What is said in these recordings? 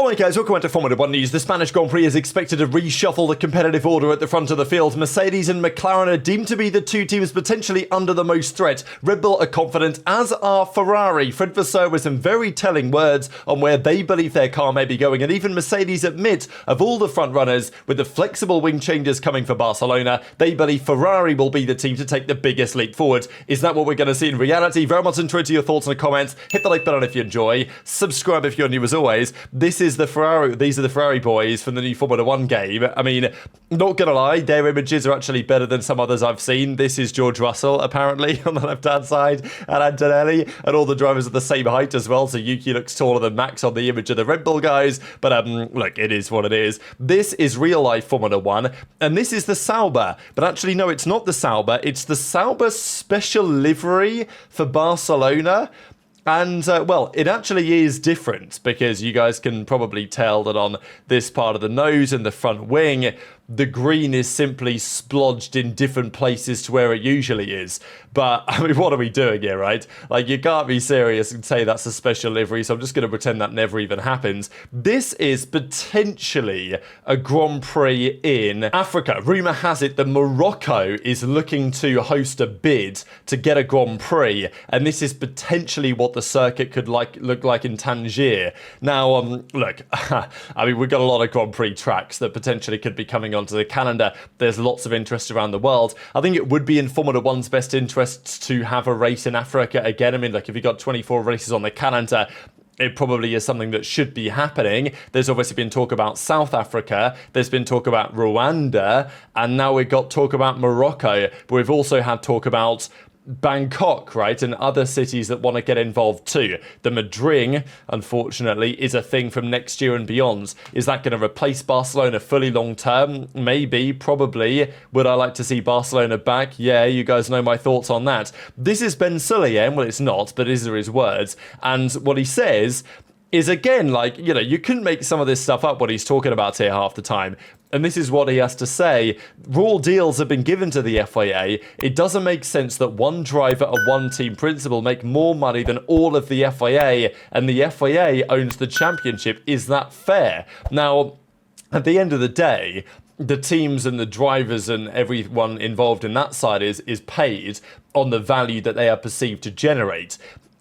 Alright guys, welcome to Formula 1 News. The Spanish Grand Prix is expected to reshuffle the competitive order at the front of the field. Mercedes and McLaren are deemed to be the two teams potentially under the most threat. Red Bull are confident, as are Ferrari. Fred Vasseur with some very telling words on where they believe their car may be going, and even Mercedes admit, of all the front runners, with the flexible wing changes coming for Barcelona, they believe Ferrari will be the team to take the biggest leap forward. Is that what we're going to see in reality? Very much enjoyed your thoughts in the comments. Hit the like button if you enjoy. Subscribe if you're new as always. These are the Ferrari boys from the new Formula 1 game. I mean, not gonna lie, their images are actually better than some others I've seen. This is George Russell, apparently, on the left-hand side, and Antonelli, and all the drivers are the same height as well, so Yuki looks taller than Max on the image of the Red Bull guys, but look, it is what it is. This is real-life Formula 1, and this is the Sauber, but actually, no, it's not the Sauber, it's the Sauber special livery for Barcelona. And, well, it actually is different because you guys can probably tell that on this part of the nose and the front wing, the green is simply splodged in different places to where it usually is. But, I mean, what are we doing here, right? Like, you can't be serious and say that's a special livery, so I'm just going to pretend that never even happens. This is potentially a Grand Prix in Africa. Rumour has it that Morocco is looking to host a bid to get a Grand Prix, and this is potentially what the circuit could look like in Tangier. Now, look, I mean, we've got a lot of Grand Prix tracks that potentially could be coming onto the calendar. There's lots of interest around the world. I think it would be in Formula 1's best interests to have a race in Africa again. I mean, like, if you've got 24 races on the calendar, it probably is something that should be happening. There's obviously been talk about South Africa, there's been talk about Rwanda, and now we've got talk about Morocco, but we've also had talk about Bangkok, right, and other cities that want to get involved too. The Madrid, unfortunately, is a thing from next year and beyond. Is that going to replace Barcelona fully long term? Maybe, probably. Would I like to see Barcelona back? Yeah, you guys know my thoughts on that. This is Ben Sulayem. Well, it's not, but these are his words. And what he says is, again, like, you know, you couldn't make some of this stuff up what he's talking about here half the time. And this is what he has to say. Raw deals have been given to the FIA. It doesn't make sense that one driver or one team principal make more money than all of the FIA, and the FIA owns the championship. Is that fair? Now, at the end of the day, the teams and the drivers and everyone involved in that side is paid on the value that they are perceived to generate.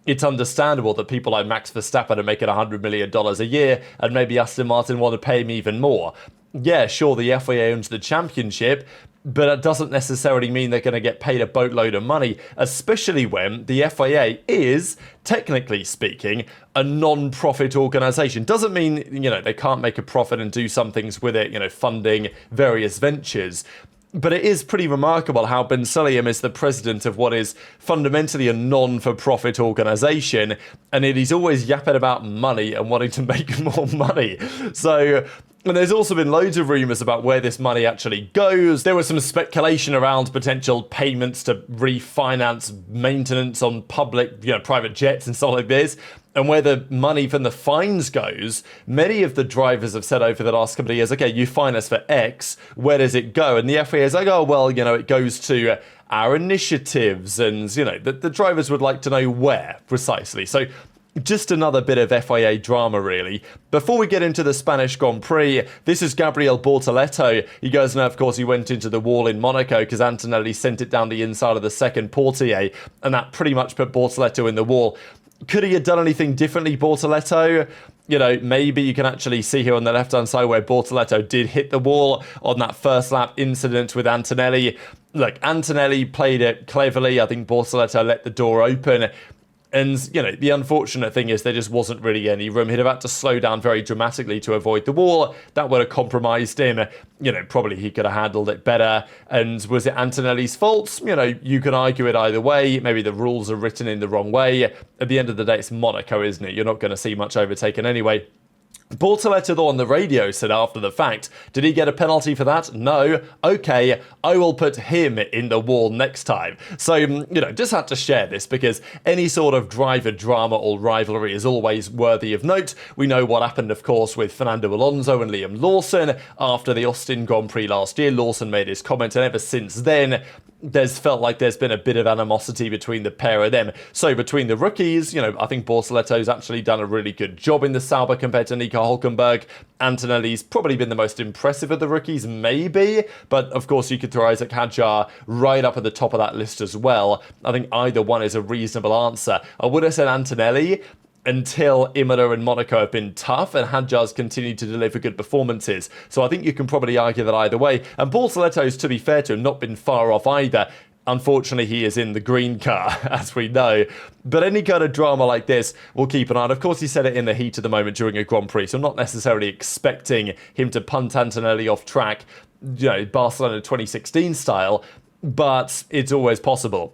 It's understandable that people like Max Verstappen are making $100 million a year, and maybe Aston Martin want to pay him even more. Yeah, sure, the FIA owns the championship, but it doesn't necessarily mean they're going to get paid a boatload of money, especially when the FIA is, technically speaking, a non-profit organisation. Doesn't mean, you know, they can't make a profit and do some things with it, you know, funding various ventures. But it is pretty remarkable how Ben Sulayem is the president of what is fundamentally a non-for-profit organisation, and he's always yapping about money and wanting to make more money. So, and there's also been loads of rumours about where this money actually goes. There was some speculation around potential payments to refinance maintenance on public, you know, private jets and stuff like this. And where the money from the fines goes, many of the drivers have said over the last couple of years, okay, you fine us for X, where does it go? And the FIA is like, oh, well, you know, it goes to our initiatives. And, you know, the drivers would like to know where precisely. So just another bit of FIA drama, really. Before we get into the Spanish Grand Prix, this is Gabriel Bortoleto. You guys know, of course, he went into the wall in Monaco because Antonelli sent it down the inside of the second portier, and that pretty much put Bortoleto in the wall. Could he have done anything differently, Bortoleto? You know, maybe you can actually see here on the left-hand side where Bortoleto did hit the wall on that first lap incident with Antonelli. Look, Antonelli played it cleverly. I think Bortoleto let the door open. And, you know, the unfortunate thing is there just wasn't really any room. He'd have had to slow down very dramatically to avoid the wall. That would have compromised him. You know, probably he could have handled it better. And was it Antonelli's fault? You know, you can argue it either way. Maybe the rules are written in the wrong way. At the end of the day, it's Monaco, isn't it? You're not going to see much overtaken anyway. Bortoleto, though, on the radio said after the fact, did he get a penalty for that? No. Okay, I will put him in the wall next time. So, you know, just had to share this because any sort of driver drama or rivalry is always worthy of note. We know what happened, of course, with Fernando Alonso and Liam Lawson after the Austin Grand Prix last year. Lawson made his comment, and ever since then, there's felt like there's been a bit of animosity between the pair of them. So between the rookies, you know, I think Bortoleto's actually done a really good job in the Sauber compared to Nico Nico Hülkenberg. Antonelli's probably been the most impressive of the rookies, maybe, but of course you could throw Isaac Hadjar right up at the top of that list as well. I think either one is a reasonable answer. I would have said Antonelli until Imola and Monaco have been tough, and Hadjar's continued to deliver good performances. So I think you can probably argue that either way. And Paul Saletto's, to be fair to him, not been far off either. Unfortunately, he is in the green car, as we know. But any kind of drama like this, we'll keep an eye on. Of course, he said it in the heat of the moment during a Grand Prix, so I'm not necessarily expecting him to punt Antonelli off track, Barcelona 2016 style, but it's always possible.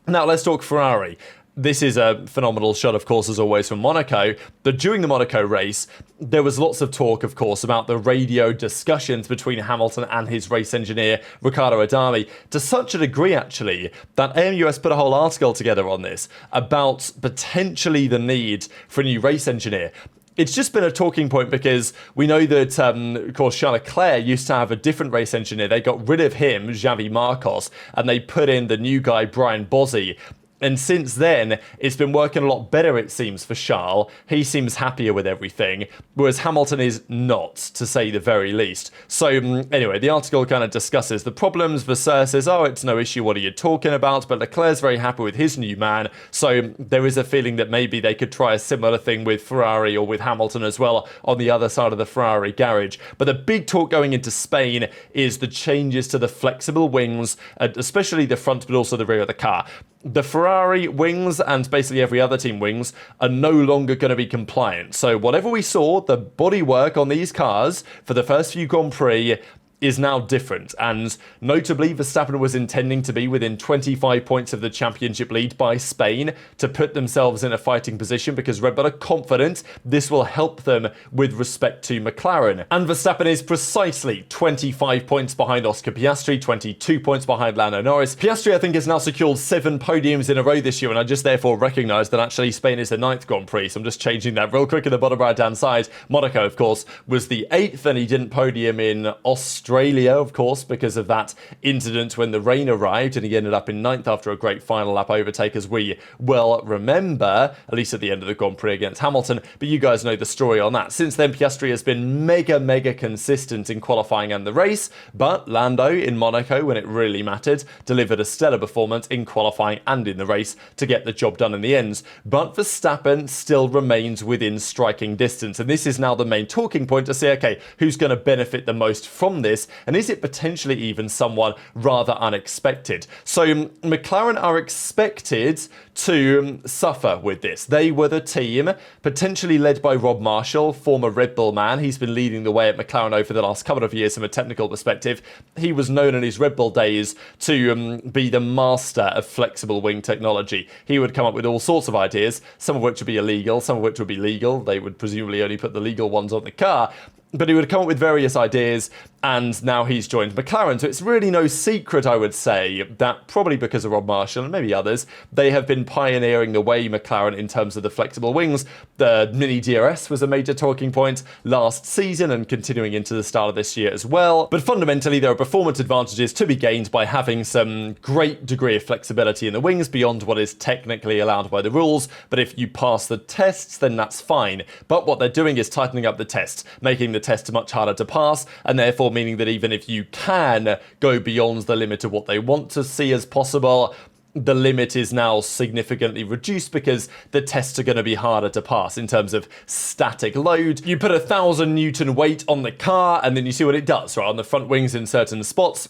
Now, let's talk Ferrari. This is a phenomenal shot, of course, as always, from Monaco. But during the Monaco race, there was lots of talk, of course, about the radio discussions between Hamilton and his race engineer, Riccardo Adami, to such a degree, actually, that AMUS put a whole article together on this about potentially the need for a new race engineer. It's just been a talking point because we know that, of course, Charles Leclerc used to have a different race engineer. They got rid of him, Xavi Marcos, and they put in the new guy, Brian Bozzi. And since then, it's been working a lot better, it seems, for Charles. He seems happier with everything, whereas Hamilton is not, to say the very least. So, anyway, the article kind of discusses the problems. Vasseur says, oh, it's no issue, what are you talking about? But Leclerc's very happy with his new man. So, there is a feeling that maybe they could try a similar thing with Ferrari or with Hamilton as well on the other side of the Ferrari garage. But the big talk going into Spain is the changes to the flexible wings, especially the front, but also the rear of the car. The Ferrari wings and basically every other team wings are no longer going to be compliant. So whatever we saw, the bodywork on these cars for the first few Grand Prix is now different, and notably Verstappen was intending to be within 25 points of the championship lead by Spain to put themselves in a fighting position because Red Bull are confident this will help them with respect to McLaren. And Verstappen is precisely 25 points behind Oscar Piastri, 22 points behind Lando Norris. Piastri, I think, has now secured 7 podiums in a row this year, and I just therefore recognise that actually Spain is the 9th Grand Prix, so I'm just changing that real quick in the bottom right-hand side. Monaco, of course, was the 8th, and he didn't podium in Australia, of course, because of that incident when the rain arrived, and he ended up in 9th after a great final lap overtake, as we well remember, at least at the end of the Grand Prix against Hamilton. But you guys know the story on that. Since then, Piastri has been mega consistent in qualifying and the race, but Lando in Monaco, when it really mattered, delivered a stellar performance in qualifying and in the race to get the job done in the end. But Verstappen still remains within striking distance, and this is now the main talking point to say, okay, who's going to benefit the most from this? And is it potentially even someone rather unexpected? So McLaren are expected to suffer with this. They were the team, potentially led by Rob Marshall, former Red Bull man. He's been leading the way at McLaren over the last couple of years from a technical perspective. He was known in his Red Bull days to be the master of flexible wing technology. He would come up with all sorts of ideas, some of which would be illegal, some of which would be legal. They would presumably only put the legal ones on the car. But he would come up with various ideas, and now he's joined McLaren. So it's really no secret, I would say, that probably because of Rob Marshall and maybe others, they have been pioneering the way, McLaren, in terms of the flexible wings. The Mini DRS was a major talking point last season and continuing into the start of this year as well. But fundamentally, there are performance advantages to be gained by having some great degree of flexibility in the wings beyond what is technically allowed by the rules. But if you pass the tests, then that's fine. But what they're doing is tightening up the tests, making the tests much harder to pass, and therefore meaning that even if you can go beyond the limit of what they want to see as possible, the limit is now significantly reduced because the tests are going to be harder to pass in terms of static load. You put 1,000 Newton weight on the car and then you see what it does, right? On the front wings in certain spots.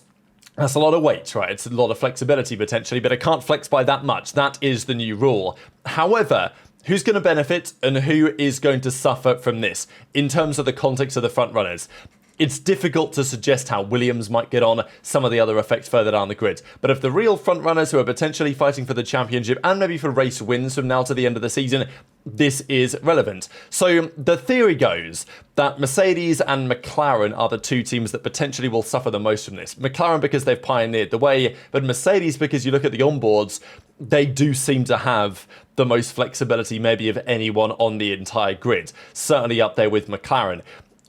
That's a lot of weight, right? It's a lot of flexibility potentially, but it can't flex by that much. That is the new rule. However, who's going to benefit and who is going to suffer from this in terms of the context of the front runners? It's difficult to suggest how Williams might get on, some of the other effects further down the grid. But of the real front runners who are potentially fighting for the championship and maybe for race wins from now to the end of the season, this is relevant. So the theory goes that Mercedes and McLaren are the two teams that potentially will suffer the most from this. McLaren because they've pioneered the way, but Mercedes because you look at the onboards, they do seem to have the most flexibility maybe of anyone on the entire grid. Certainly up there with McLaren.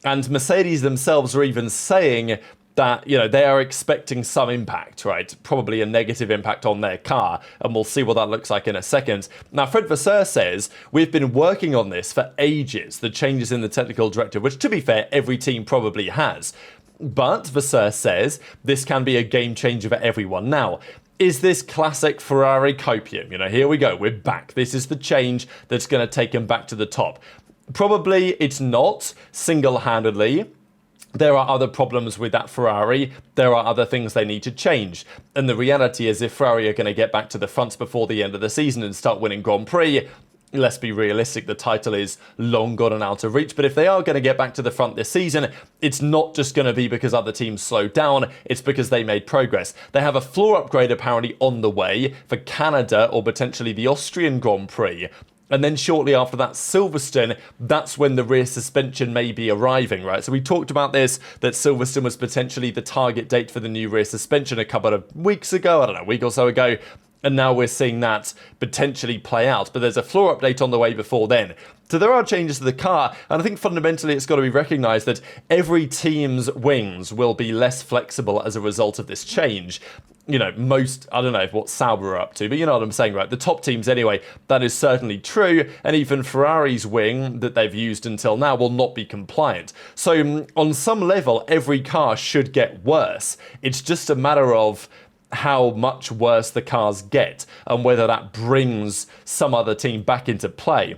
And Mercedes themselves are even saying that, you know, they are expecting some impact, right? Probably a negative impact on their car, and we'll see what that looks like in a second. Now, Fred Vasseur says, we've been working on this for ages, the changes in the technical directive, which, to be fair, every team probably has. But Vasseur says this can be a game changer for everyone. Now, is this classic Ferrari copium? You know, here we go, we're back. This is the change that's going to take them back to the top. Probably it's not single-handedly. There are other problems with that Ferrari. There are other things they need to change. And the reality is, if Ferrari are going to get back to the front before the end of the season and start winning Grand Prix, let's be realistic, the title is long gone and out of reach. But if they are going to get back to the front this season, it's not just going to be because other teams slowed down, it's because they made progress. They have a floor upgrade apparently on the way for Canada or potentially the Austrian Grand Prix. And then shortly after that, Silverstone, that's when the rear suspension may be arriving, right? So we talked about this, that Silverstone was potentially the target date for the new rear suspension a couple of weeks ago, I don't know, a week or so ago. And now we're seeing that potentially play out. But there's a floor update on the way before then. So there are changes to the car, and I think fundamentally it's got to be recognised that every team's wings will be less flexible as a result of this change. You know, I don't know what Sauber are up to, but you know what I'm saying, right? The top teams anyway, that is certainly true, and even Ferrari's wing that they've used until now will not be compliant. So on some level, every car should get worse. It's just a matter of how much worse the cars get and whether that brings some other team back into play.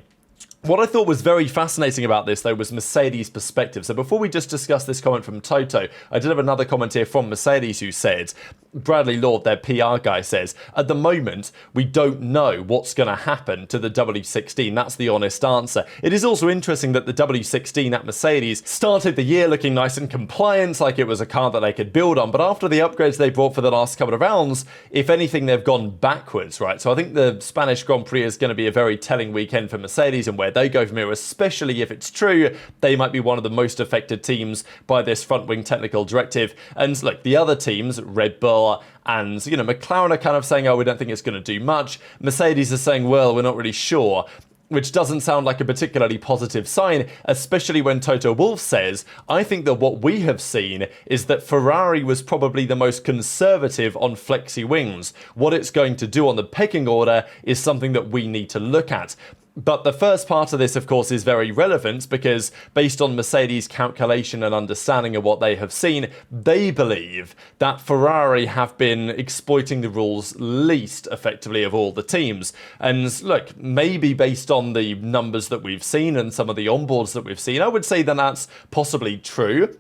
What I thought was very fascinating about this, though, was Mercedes' perspective. So before we just discuss this comment from Toto, I did have another comment here from Mercedes who said, Bradley Lord, their PR guy, says, at the moment, we don't know what's going to happen to the W16. That's the honest answer. It is also interesting that the W16 at Mercedes started the year looking nice and compliant, like it was a car that they could build on. But after the upgrades they brought for the last couple of rounds, if anything, they've gone backwards, right? So I think the Spanish Grand Prix is going to be a very telling weekend for Mercedes and where they go from here, especially if it's true, they might be one of the most affected teams by this front wing technical directive. And look, the other teams, Red Bull and, you know, McLaren are kind of saying, oh, we don't think it's going to do much. Mercedes is saying, well, we're not really sure, which doesn't sound like a particularly positive sign, especially when Toto Wolff says, I think that what we have seen is that Ferrari was probably the most conservative on Flexi-Wings. What it's going to do on the pecking order is something that we need to look at. But the first part of this, of course, is very relevant because based on Mercedes' calculation and understanding of what they have seen, they believe that Ferrari have been exploiting the rules least effectively of all the teams. And look, maybe based on the numbers that we've seen and some of the onboards that we've seen, I would say that that's possibly true.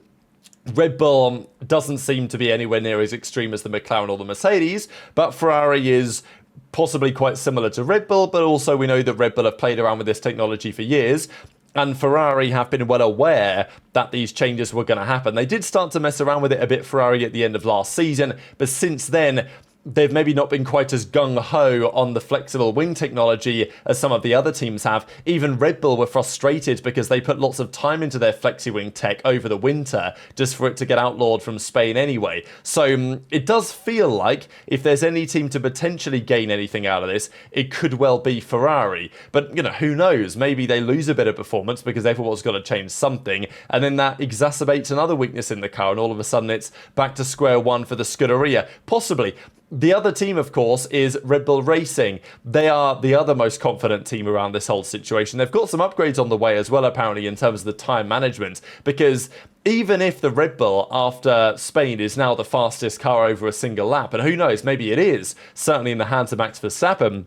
Red Bull doesn't seem to be anywhere near as extreme as the McLaren or the Mercedes, but Ferrari is possibly quite similar to Red Bull, but also we know that Red Bull have played around with this technology for years, and Ferrari have been well aware that these changes were going to happen. They did start to mess around with it a bit, Ferrari, at the end of last season, but since then, they've maybe not been quite as gung-ho on the flexible wing technology as some of the other teams have. Even Red Bull were frustrated because they put lots of time into their Flexi-Wing tech over the winter just for it to get outlawed from Spain anyway. So it does feel like if there's any team to potentially gain anything out of this, it could well be Ferrari. But, you know, who knows? Maybe they lose a bit of performance because everyone's got to change something, and then that exacerbates another weakness in the car, and all of a sudden it's back to square one for the Scuderia. Possibly. The other team, of course, is Red Bull Racing. They are the other most confident team around this whole situation. They've got some upgrades on the way as well, apparently, in terms of the time management, because even if the Red Bull, after Spain, is now the fastest car over a single lap, and who knows, maybe it is, certainly in the hands of Max Verstappen,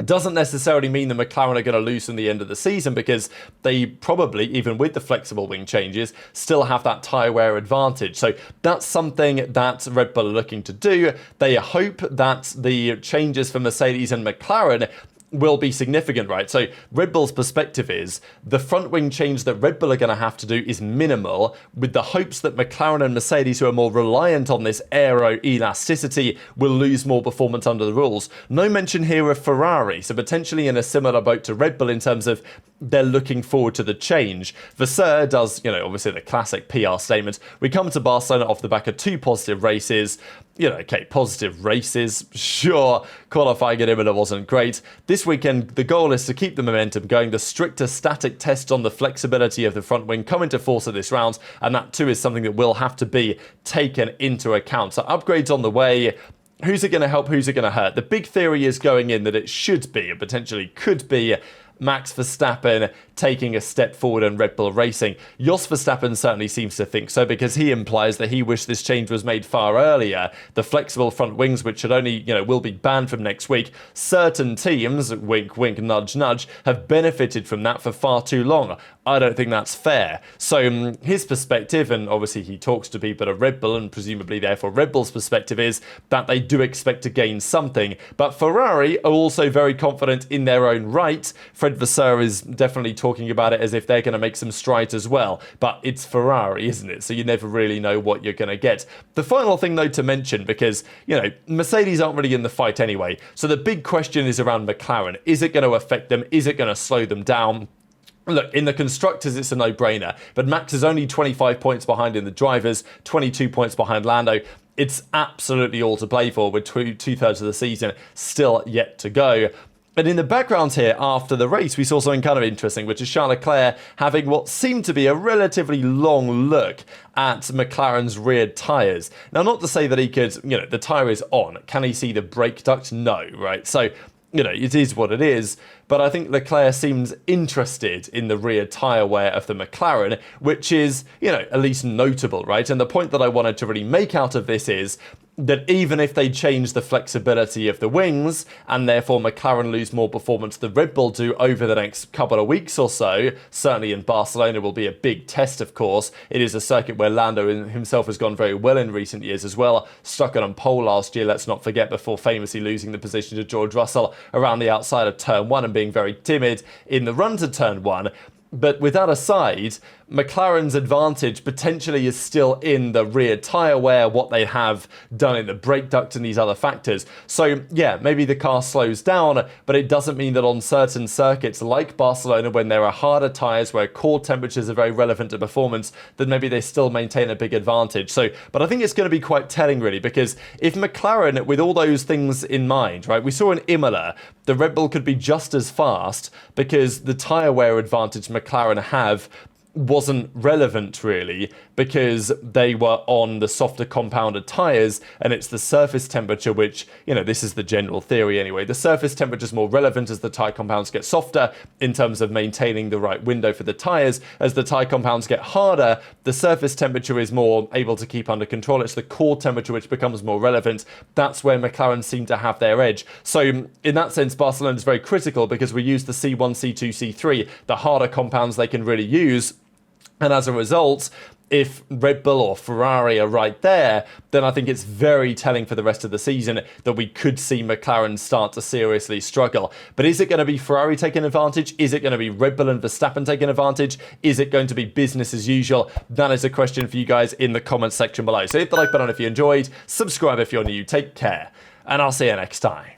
doesn't necessarily mean the McLaren are going to lose in the end of the season, because they probably, even with the flexible wing changes, still have that tyre wear advantage. So that's something that Red Bull are looking to do. They hope that the changes for Mercedes and McLaren will be significant, right? So Red Bull's perspective is the front wing change that Red Bull are going to have to do is minimal, with the hopes that McLaren and Mercedes, who are more reliant on this aero elasticity, will lose more performance under the rules. No mention here of Ferrari, so potentially in a similar boat to Red Bull in terms of they're looking forward to the change. Vasseur does, you know, obviously the classic PR statement. We come to Barcelona off the back of 2 positive races. You know, okay, positive races, sure, qualifying at Imola wasn't great. This this weekend, the goal is to keep the momentum going. The stricter static tests on the flexibility of the front wing come into force at this round, and that too is something that will have to be taken into account. So upgrades on the way. Who's it going to help? Who's it going to hurt? The big theory is going in that it should be, and potentially could be, Max Verstappen taking a step forward in Red Bull Racing. Jos Verstappen certainly seems to think so, because he implies that he wished this change was made far earlier. The flexible front wings, which should only, will be banned from next week. Certain teams, wink, wink, nudge, nudge, have benefited from that for far too long. I don't think that's fair. So his perspective, and obviously he talks to people at Red Bull, and presumably therefore Red Bull's perspective, is that they do expect to gain something. But Ferrari are also very confident in their own right. Fred Vasseur is definitely talking about it as if they're going to make some strides as well. But it's Ferrari, isn't it? So you never really know what you're going to get. The final thing, though, to mention, because, Mercedes aren't really in the fight anyway. So the big question is around McLaren. Is it going to affect them? Is it going to slow them down? Look, in the constructors, it's a no-brainer, but Max is only 25 points behind in the drivers, 22 points behind Lando. It's absolutely all to play for, with two-thirds of the season still yet to go. And in the background here, after the race, we saw something kind of interesting, which is Charles Leclerc having what seemed to be a relatively long look at McLaren's rear tyres. Now, not to say that he could, the tyre is on. Can he see the brake duct? No, right? So, it is what it is, but I think Leclerc seems interested in the rear tyre wear of the McLaren, which is, at least notable, right? And the point that I wanted to really make out of this is that even if they change the flexibility of the wings, and therefore McLaren lose more performance than Red Bull do over the next couple of weeks or so, certainly in Barcelona will be a big test, of course. It is a circuit where Lando himself has gone very well in recent years as well. Stuck on pole last year, let's not forget, before famously losing the position to George Russell around the outside of turn 1 and being very timid in the run to turn 1. But with that aside, McLaren's advantage potentially is still in the rear tyre wear, what they have done in the brake duct and these other factors. So yeah, maybe the car slows down, but it doesn't mean that on certain circuits like Barcelona, when there are harder tyres, where core temperatures are very relevant to performance, then maybe they still maintain a big advantage. So, but I think it's going to be quite telling really, because if McLaren, with all those things in mind, right, we saw in Imola, the Red Bull could be just as fast because the tyre wear advantage McLaren have wasn't relevant really, because they were on the softer compounded tyres, and it's the surface temperature which, this is the general theory anyway, the surface temperature is more relevant as the tyre compounds get softer in terms of maintaining the right window for the tyres. As the tyre compounds get harder, the surface temperature is more able to keep under control. It's the core temperature which becomes more relevant. That's where McLaren seem to have their edge. So in that sense, Barcelona is very critical, because we use the C1, C2, C3, the harder compounds they can really use. And as a result, if Red Bull or Ferrari are right there, then I think it's very telling for the rest of the season that we could see McLaren start to seriously struggle. But is it going to be Ferrari taking advantage? Is it going to be Red Bull and Verstappen taking advantage? Is it going to be business as usual? That is a question for you guys in the comments section below. So hit the like button if you enjoyed, subscribe if you're new, take care, and I'll see you next time.